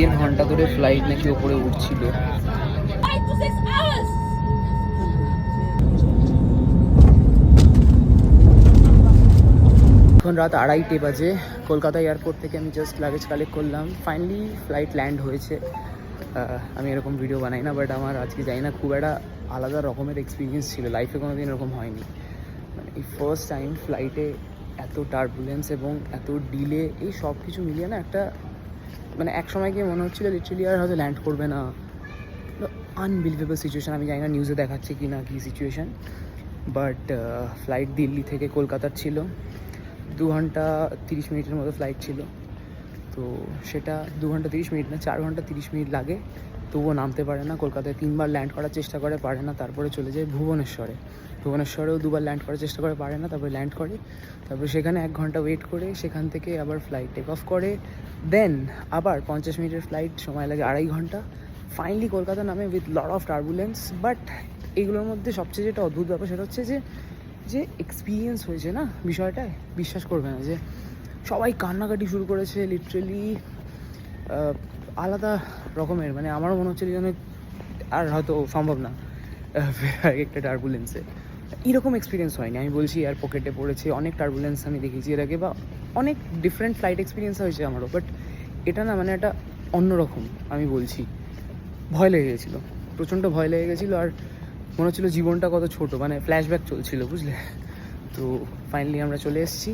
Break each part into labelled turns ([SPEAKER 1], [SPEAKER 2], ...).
[SPEAKER 1] 1.5 ঘন্টা ধরে ফ্লাইট নাকি ওপরে উঠছিল। এখন রাত 2:30 বাজে। কলকাতা এয়ারপোর্ট থেকে আমি জাস্ট লাগেজ কালেক্ট করলাম। ফাইনালি ফ্লাইট ল্যান্ড হয়েছে। আমি এরকম ভিডিও বানাই না, বাট আমার আজকে জানি না খুব একটা আলাদা রকমের এক্সপিরিয়েন্স ছিল। লাইফে কোনো দিন এরকম হয়নি। মানে এই ফার্স্ট টাইম ফ্লাইটে এত টার্বুলেন্স এবং এত ডিলে, এই সব কিছু মিলিয়ে না একটা মানে এক সময় গিয়ে মনে হচ্ছিলো লিটারালি আর হয়তো ল্যান্ড করবে না। Unbelievable situation. আমি জানি না নিউজে দেখাচ্ছে কি না কি সিচুয়েশান, বাট ফ্লাইট দিল্লি থেকে কলকাতার ছিল। 2 ঘন্টা 30 মিনিটের মতো ফ্লাইট ছিল। তো সেটা 2 ঘন্টা 30 মিনিট না, 4 ঘন্টা 30 মিনিট লাগে। তবুও নামতে পারে না। কলকাতায় 3বার ল্যান্ড করার চেষ্টা করে, পারে না। তারপরে চলে যায় ভুবনেশ্বরে। ভুবনেশ্বরেও 2বার ল্যান্ড করার চেষ্টা করে, পারে না। তারপরে ল্যান্ড করে। তারপরে সেখানে 1 ঘন্টা ওয়েট করে সেখান থেকে আবার ফ্লাইট টেক অফ করে। দেন আবার 50 মিনিটের ফ্লাইট, সময় লাগে 2.5 ঘন্টা। ফাইনালি কলকাতা নামে with lot of turbulence. But এইগুলোর মধ্যে সবচেয়ে যেটা অদ্ভুত ব্যাপার সেটা হচ্ছে যে এক্সপিরিয়েন্স হয়েছে না বিষয়টায়, বিশ্বাস করবে না যে সবাই কান্নাকাটি শুরু করেছে লিটারেলি। আলাদা রকমের, মানে আমারও মনে হচ্ছিল যেন আর হয়তো সম্ভব না একটা টার্বুলেন্সে। এরকম এক্সপিরিয়েন্স হয়নি। আমি বলছি এয়ার পকেটে পড়েছে, অনেক টার্বুলেন্স আমি দেখেছি এর আগে, বা অনেক ডিফারেন্ট ফ্লাইট এক্সপিরিয়েন্স হয়েছে আমারও, বাট এটা না মানে একটা অন্যরকম। আমি বলছি ভয় লেগে গেছিলো, প্রচণ্ড ভয় লেগে গেছিলো। আর মনে হচ্ছিলো জীবনটা কত ছোটো, মানে ফ্ল্যাশব্যাক চলছিল, বুঝলে। তো ফাইনালি আমরা চলে এসেছি।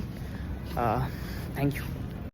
[SPEAKER 1] Thank you.